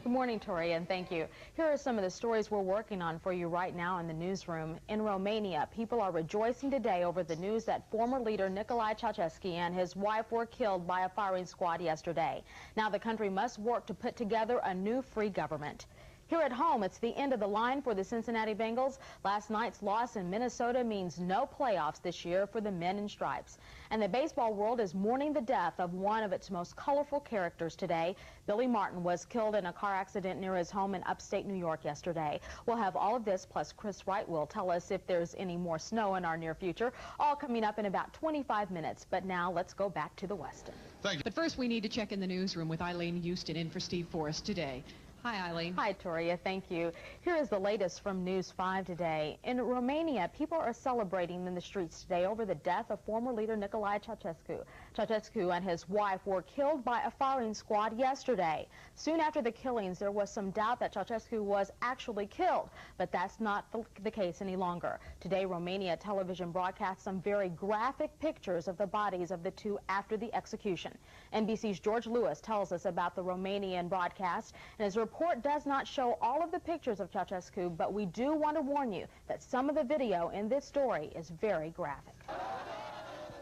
Good morning, Toria, and thank you. Here are some of the stories we're working on for you right now in the newsroom. In Romania, people are rejoicing today over the news that former leader Nicolae Ceaușescu and his wife were killed by a firing squad yesterday. Now the country must work to put together a new free government. Here at home, it's the end of the line for the Cincinnati Bengals. Last night's loss in Minnesota means no playoffs this year for the men in stripes. And the baseball world is mourning the death of one of its most colorful characters today. Billy Martin was killed in a car accident near his home in upstate New York yesterday. We'll have all of this, plus Chris Wright will tell us if there's any more snow in our near future, all coming up in about 25 minutes. But now let's go back to the Westin. Thank you. But first, we need to check in the newsroom with Eileen Houston in for Steve Forrest today. Hi, Eileen. Hi, Toria. Thank you. Here is the latest from News 5 today. In Romania, people are celebrating in the streets today over the death of former leader Nicolae Ceaușescu. Ceaușescu and his wife were killed by a firing squad yesterday. Soon after the killings, there was some doubt that Ceaușescu was actually killed, but that's not the case any longer. Today, Romania television broadcast some very graphic pictures of the bodies of the two after the execution. NBC's George Lewis tells us about the Romanian broadcast, and his report does not show all of the pictures of Ceaușescu, but we do want to warn you that some of the video in this story is very graphic.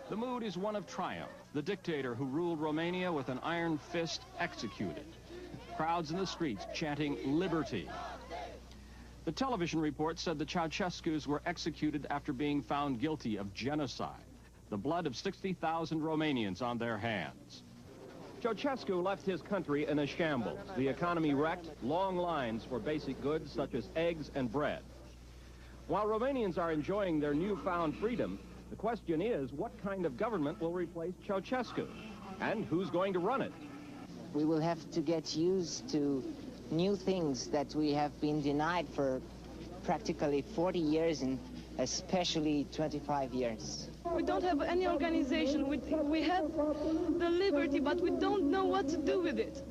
The mood is one of triumph. The dictator who ruled Romania with an iron fist executed. Crowds in the streets chanting liberty. The television report said the Ceaușescus were executed after being found guilty of genocide. The blood of 60,000 Romanians on their hands. Ceaușescu left his country in a shambles. The economy wrecked, long lines for basic goods such as eggs and bread. While Romanians are enjoying their newfound freedom, the question is, what kind of government will replace Ceaușescu? And who's going to run it? We will have to get used to new things that we have been denied for practically 40 years and especially 25 years. We don't have any organization. We have the liberty, but we don't know what to do with it.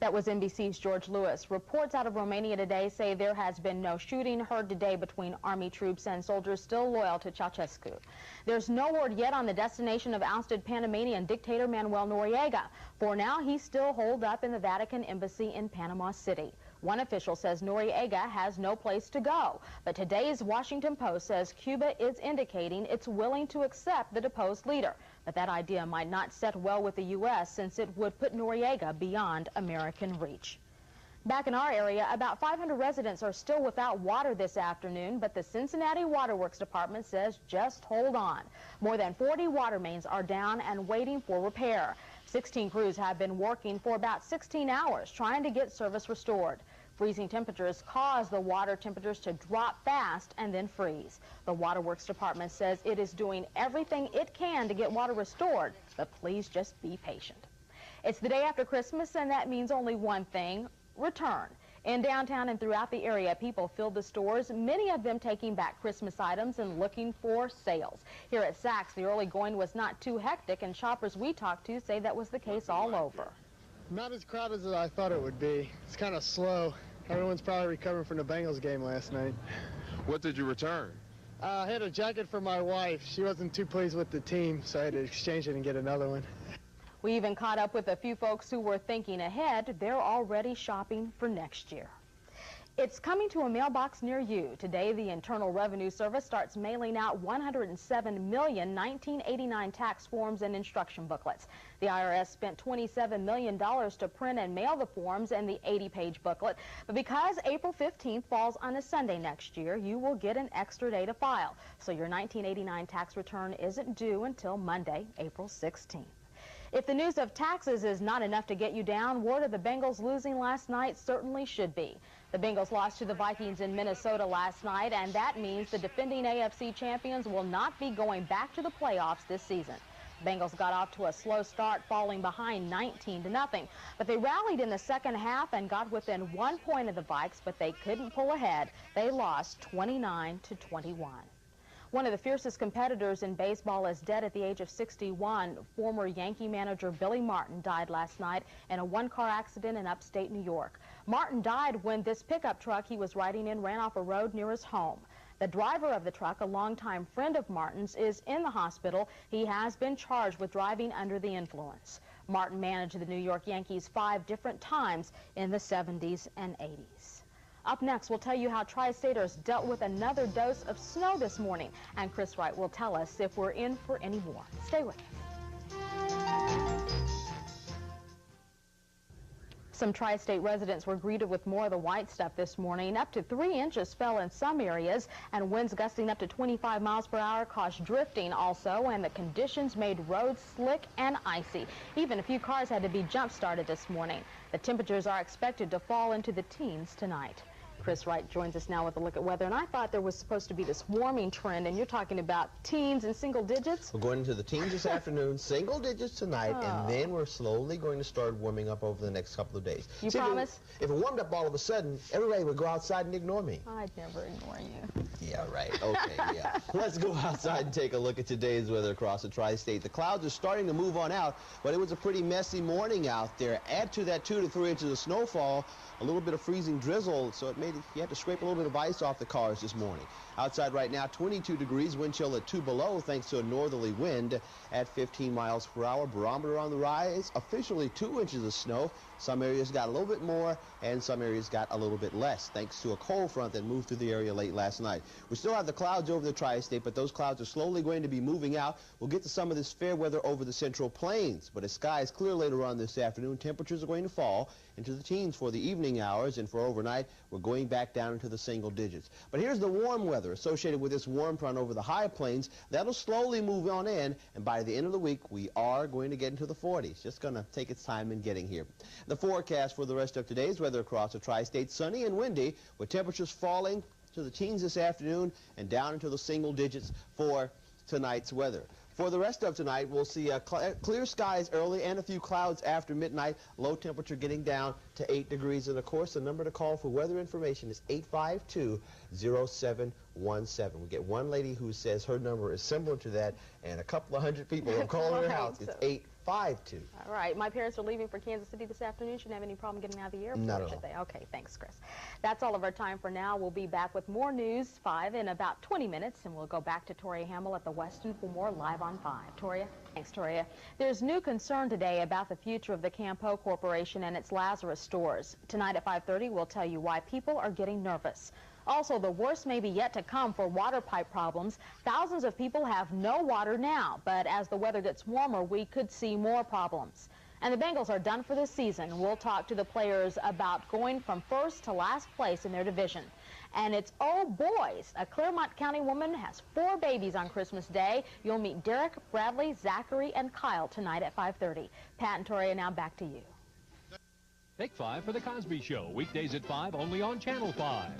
That was NBC's George Lewis. Reports out of Romania today say there has been no shooting heard today between army troops and soldiers still loyal to Ceaușescu. There's no word yet on the destination of ousted Panamanian dictator Manuel Noriega. For now, he's still holed up in the Vatican embassy in Panama City. One official says Noriega has no place to go, but today's Washington Post says Cuba is indicating it's willing to accept the deposed leader. But that idea might not set well with the U.S. since it would put Noriega beyond American reach. Back in our area, about 500 residents are still without water this afternoon, but the Cincinnati Waterworks Department says just hold on. More than 40 water mains are down and waiting for repair. 16 crews have been working for about 16 hours trying to get service restored. Freezing temperatures cause the water temperatures to drop fast and then freeze. The Waterworks Department says it is doing everything it can to get water restored, but please just be patient. It's the day after Christmas, and that means only one thing: return. In downtown and throughout the area, people filled the stores, many of them taking back Christmas items and looking for sales. Here at Saks, the early going was not too hectic, and shoppers we talked to say that was the case all over. Not as crowded as I thought it would be. It's kind of slow. Everyone's probably recovering from the Bengals game last night. What did you return? I had a jacket for my wife. She wasn't too pleased with the team, so I had to exchange it and get another one. We even caught up with a few folks who were thinking ahead. They're already shopping for next year. It's coming to a mailbox near you. Today, the Internal Revenue Service starts mailing out 107 million 1989 tax forms and instruction booklets. The IRS spent $27 million to print and mail the forms and the 80-page booklet. But because April 15th falls on a Sunday next year, you will get an extra day to file. So your 1989 tax return isn't due until Monday, April 16th. If the news of taxes is not enough to get you down, word of the Bengals losing last night certainly should be. The Bengals lost to the Vikings in Minnesota last night, and that means the defending AFC champions will not be going back to the playoffs this season. The Bengals got off to a slow start, falling behind 19-0, but they rallied in the second half and got within 1 point of the Vikes, but they couldn't pull ahead. They lost 29-21. One of the fiercest competitors in baseball is dead at the age of 61. Former Yankee manager Billy Martin died last night in a one-car accident in upstate New York. Martin died when this pickup truck he was riding in ran off a road near his home. The driver of the truck, a longtime friend of Martin's, is in the hospital. He has been charged with driving under the influence. Martin managed the New York Yankees 5 different times in the 70s and 80s. Up next, we'll tell you how Tri-Staters dealt with another dose of snow this morning. And Chris Wright will tell us if we're in for any more. Stay with us. Some Tri-State residents were greeted with more of the white stuff this morning. Up to 3 inches fell in some areas, and winds gusting up to 25 miles per hour caused drifting also, and the conditions made roads slick and icy. Even a few cars had to be jump-started this morning. The temperatures are expected to fall into the teens tonight. Chris Wright joins us now with a look at weather, and I thought there was supposed to be this warming trend, and you're talking about teens and single digits? We're going into the teens this afternoon, single digits tonight, and then we're slowly going to start warming up over the next couple of days. You promise? If it warmed up all of a sudden, everybody would go outside and ignore me. I'd never ignore you. Yeah, right. Okay, yeah. Let's go outside and take a look at today's weather across the Tri-State. The clouds are starting to move on out, but it was a pretty messy morning out there. Add to that 2 to 3 inches of snowfall, a little bit of freezing drizzle, so it made it, you had to scrape a little bit of ice off the cars this morning. Outside right now, 22 degrees, wind chill at 2 below thanks to a northerly wind at 15 miles per hour. Barometer on the rise, officially 2 inches of snow. Some areas got a little bit more and some areas got a little bit less thanks to a cold front that moved through the area late last night. We still have the clouds over the Tri-State, but those clouds are slowly going to be moving out. We'll get to some of this fair weather over the Central Plains, but as skies clear later on this afternoon, temperatures are going to fall into the teens for the evening hours, and for overnight, we're going back down into the single digits. But here's the warm weather associated with this warm front over the high plains. That'll slowly move on in, and by the end of the week, we are going to get into the 40s. Just going to take its time in getting here. The forecast for the rest of today's weather across the Tri-State, sunny and windy, with temperatures falling to the teens this afternoon and down into the single digits for tonight's weather. For the rest of tonight, we'll see clear skies early and a few clouds after midnight. Low temperature getting down to 8 degrees. And, of course, the number to call for weather information is 852-0717. We get one lady who says her number is similar to that, and a couple of hundred people have called her house. It's 852. All right. My parents are leaving for Kansas City this afternoon. Shouldn't have any problem getting out of the airport, Not at should all. they? Okay, thanks, Chris. That's all of our time for now. We'll be back with more News 5 in about 20 minutes, and we'll go back to Toria Hamill at the Westin for more Live on 5. Toria? Thanks, Toria. There's new concern today about the future of the Campo Corporation and its Lazarus stores. Tonight at 5:30, we'll tell you why people are getting nervous. Also, the worst may be yet to come for water pipe problems. Thousands of people have no water now, but as the weather gets warmer, we could see more problems. And the Bengals are done for this season. We'll talk to the players about going from first to last place in their division. And it's oh boys, a Claremont County woman has 4 babies on Christmas Day. You'll meet Derek, Bradley, Zachary, and Kyle tonight at 5:30. Pat and Toria, now back to you. Take 5 for The Cosby Show, weekdays at 5 only on Channel 5.